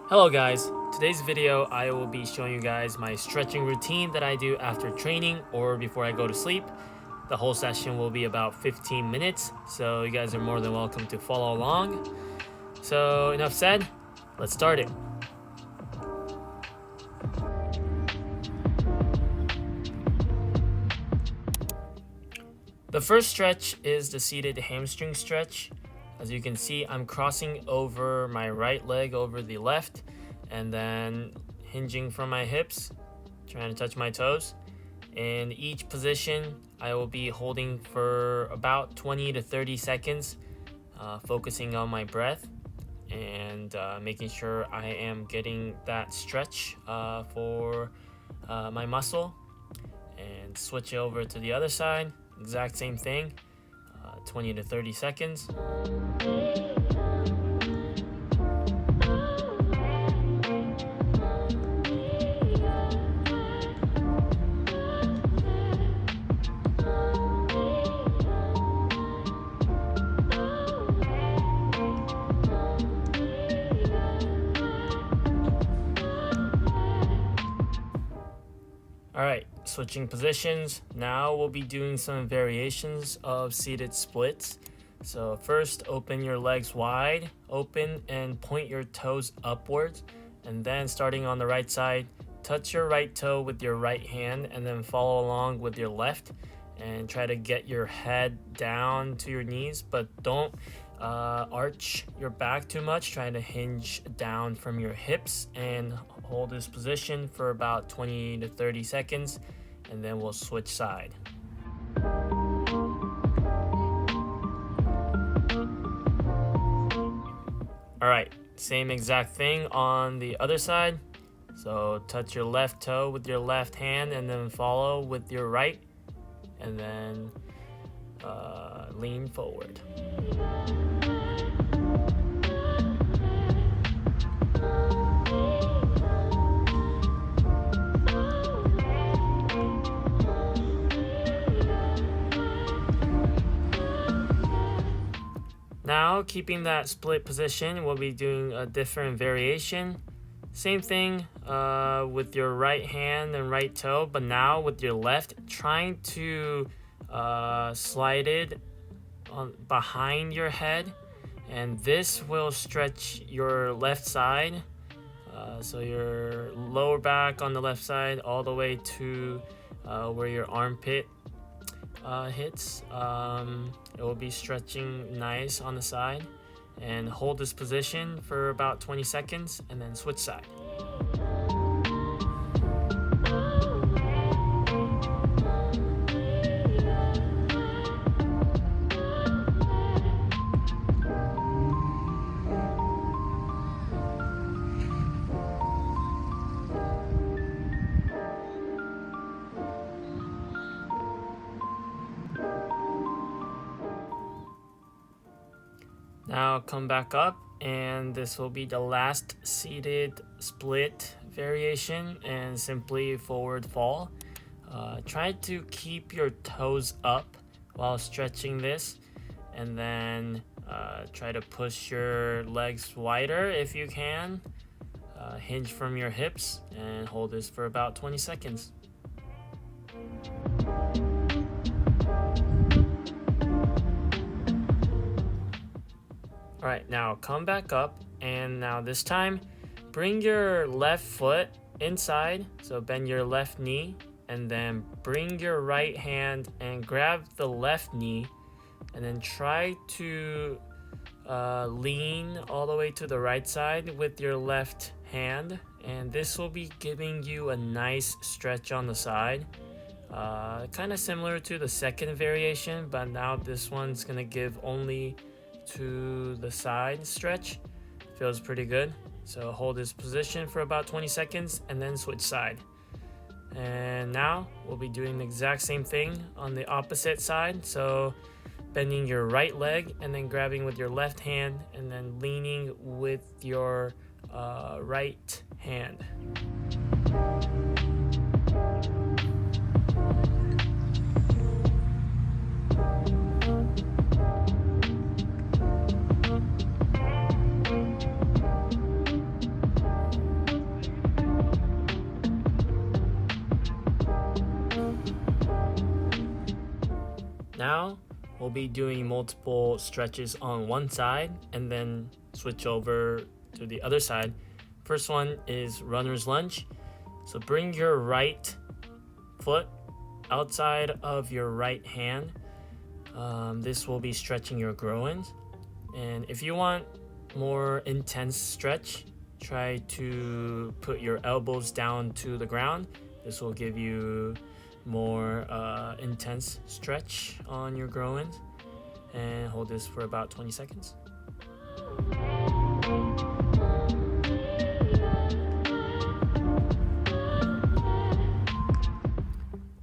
Hello guys, today's video I will be showing you guys my stretching routine that I do after training or before I go to sleep. The whole session will be about 15 minutes, so you guys are more than welcome to follow along. So enough said, let's start it. The first stretch is the seated hamstring stretch. As you can see, I'm crossing over my right leg over the left and then hinging from my hips, trying to touch my toes. In each position, I will be holding for about 20 to 30 seconds, focusing on my breath and making sure I am getting that stretch for my muscle. And switch over to the other side, exact same thing, 20 to 30 seconds. Alright, switching positions. Now we'll be doing some variations of seated splits. So first, open your legs wide, open and point your toes upwards. And then starting on the right side, touch your right toe with your right hand and then follow along with your left. And try to get your head down to your knees, but don't arch your back too much. Try to hinge down from your hips and hold this position for about 20 to 30 seconds, and then we'll switch side. Alright, same exact thing on the other side. So touch your left toe with your left hand and then follow with your right, and then lean forward. Now, keeping that split position, we'll be doing a different variation. Same thing with your right hand and right toe, but now with your left, trying to slide it on behind your head, and this will stretch your left side. So your lower back on the left side all the way to where your armpit hits. It will be stretching nice on the side, and hold this position for about 20 seconds and then switch side. Now come back up, and this will be the last seated split variation, and simply forward fall. Try to keep your toes up while stretching this, and then try to push your legs wider if you can. Hinge from your hips and hold this for about 20 seconds. Alright, now come back up, and now this time bring your left foot inside, so bend your left knee, and then bring your right hand and grab the left knee, and then try to lean all the way to the right side with your left hand, and this will be giving you a nice stretch on the side. Kind of similar to the second variation, but now this one's gonna give only to the side stretch. Feels pretty good. So hold this position for about 20 seconds and then switch side. And now we'll be doing the exact same thing on the opposite side. So bending your right leg and then grabbing with your left hand and then leaning with your right hand. Now we'll be doing multiple stretches on one side and then switch over to the other side. First one is runner's lunge. So bring your right foot outside of your right hand. This will be stretching your groins. And if you want more intense stretch, try to put your elbows down to the ground. This will give you more intense stretch on your groins. And hold this for about 20 seconds.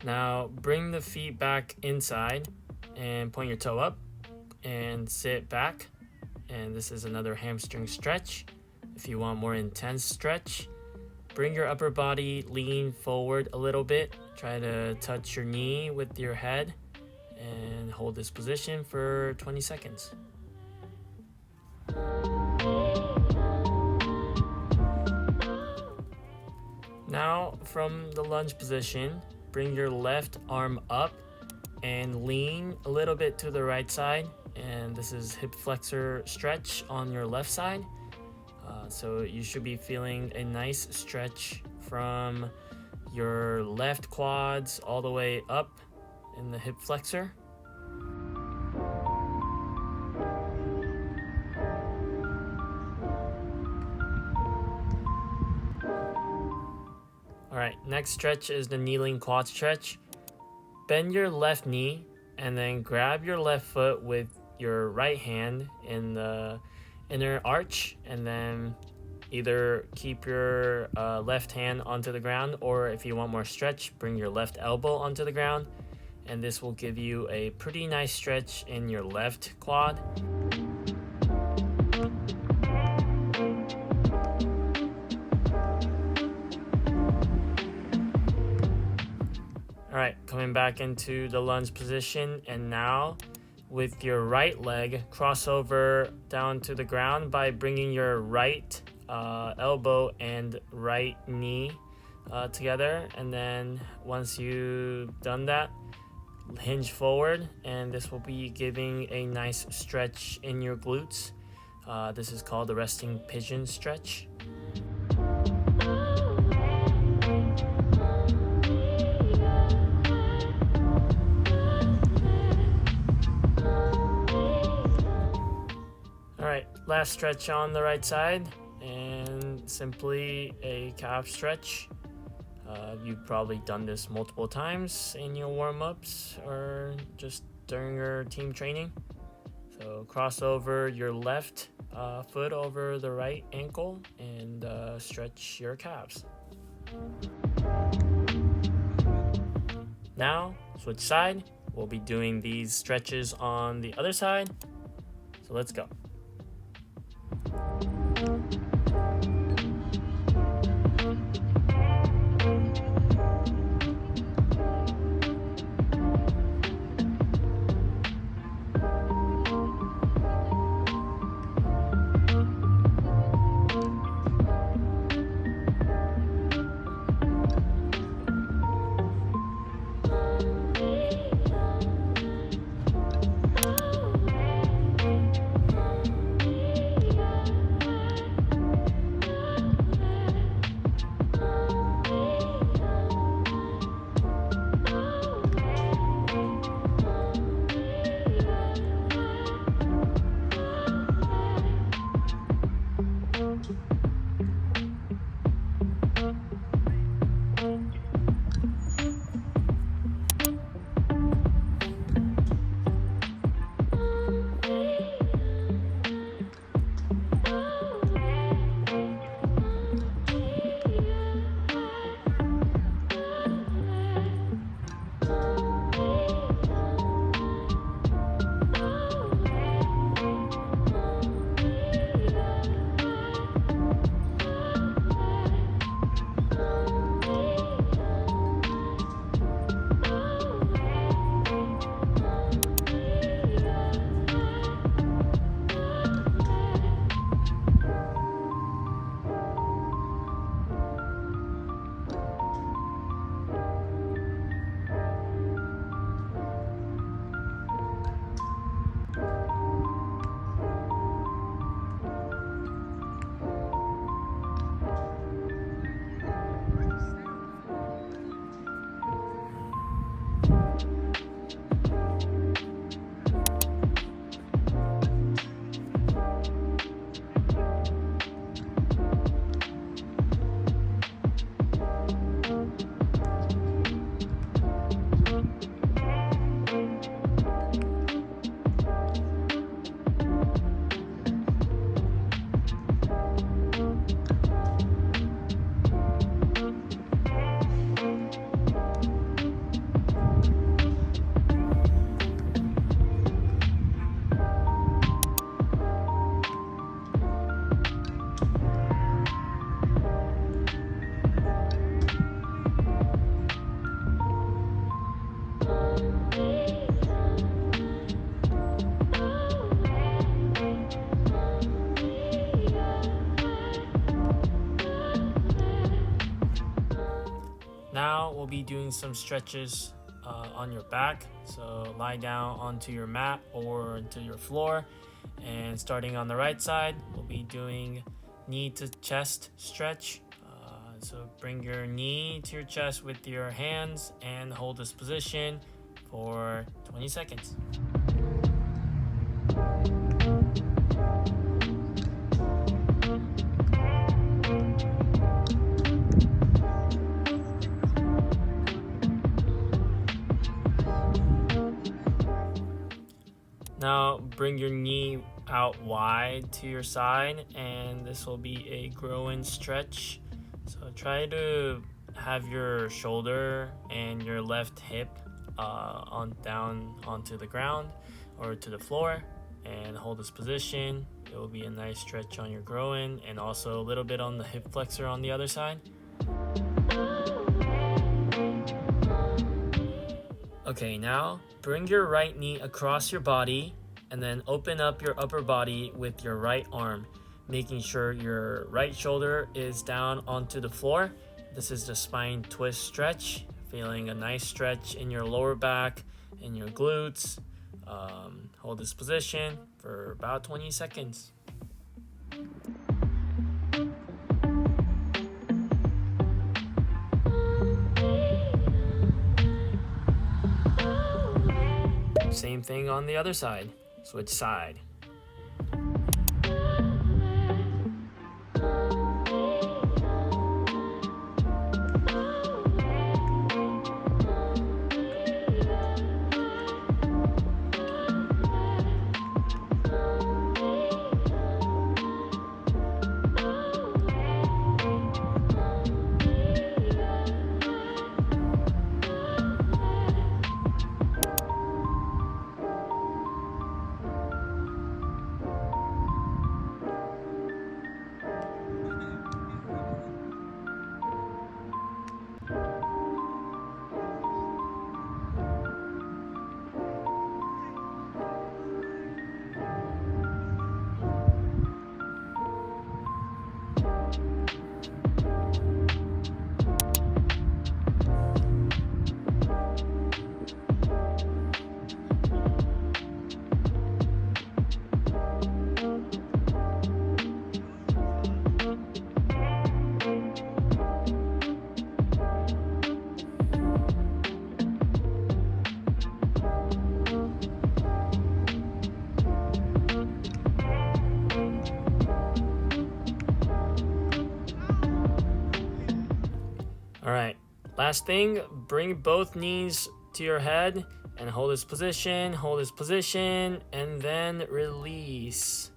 Now bring the feet back inside and point your toe up and sit back. And this is another hamstring stretch. If you want more intense stretch, bring your upper body, lean forward a little bit. Try to touch your knee with your head and hold this position for 20 seconds. Now, from the lunge position, bring your left arm up and lean a little bit to the right side. And this is hip flexor stretch on your left side. So you should be feeling a nice stretch from your left quads all the way up in the hip flexor. Alright, next stretch is the kneeling quad stretch. Bend your left knee and then grab your left foot with your right hand in the inner arch, and then either keep your left hand onto the ground, or if you want more stretch, bring your left elbow onto the ground, and this will give you a pretty nice stretch in your left quad. Alright, coming back into the lunge position, and now with your right leg, cross over down to the ground by bringing your right elbow and right knee together. And then once you've done that, hinge forward, and this will be giving a nice stretch in your glutes. This is called the resting pigeon stretch. Last stretch on the right side, and simply a calf stretch. You've probably done this multiple times in your warm-ups or just during your team training. So cross over your left foot over the right ankle and stretch your calves. Now, switch side. We'll be doing these stretches on the other side. So let's go. we'll be doing some stretches on your back. So lie down onto your mat or into your floor. And starting on the right side, we'll be doing knee to chest stretch. So bring your knee to your chest with your hands and hold this position for 20 seconds. Now bring your knee out wide to your side, and this will be a groin stretch. So try to have your shoulder and your left hip down onto the ground or to the floor, and hold this position. It will be a nice stretch on your groin and also a little bit on the hip flexor on the other side. Okay, now bring your right knee across your body and then open up your upper body with your right arm, making sure your right shoulder is down onto the floor. This is the spine twist stretch, feeling a nice stretch in your lower back and your glutes. Hold this position for about 20 seconds. Same thing on the other side. Switch side. All right, last thing, bring both knees to your head and hold this position, and then release.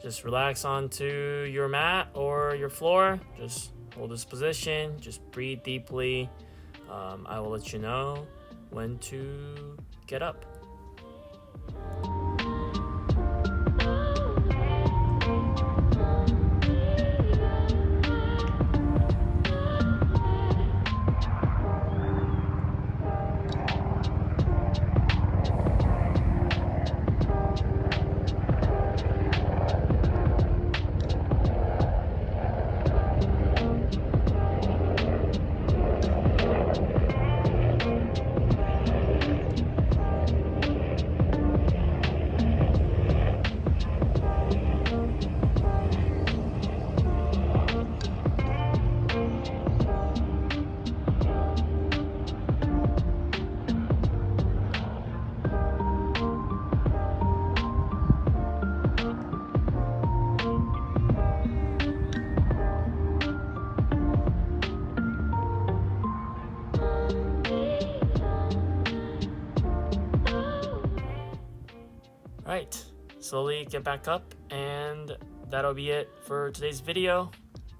Just relax onto your mat or your floor. Just hold this position, just breathe deeply. I will let you know when to get up. Right, slowly get back up, and that'll be it for today's video.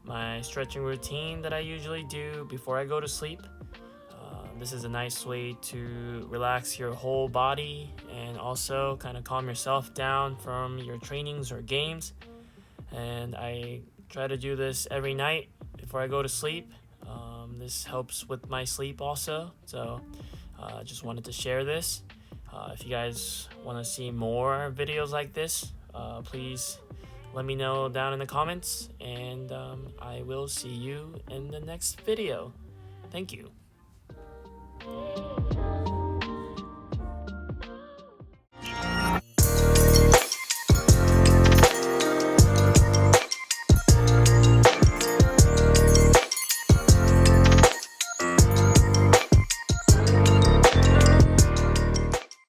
My stretching routine that I usually do before I go to sleep. This is a nice way to relax your whole body and also kind of calm yourself down from your trainings or games. And I try to do this every night before I go to sleep. This helps with my sleep also, so just wanted to share this. If you guys want to see more videos like this, please let me know down in the comments, and I will see you in the next video. Thank you.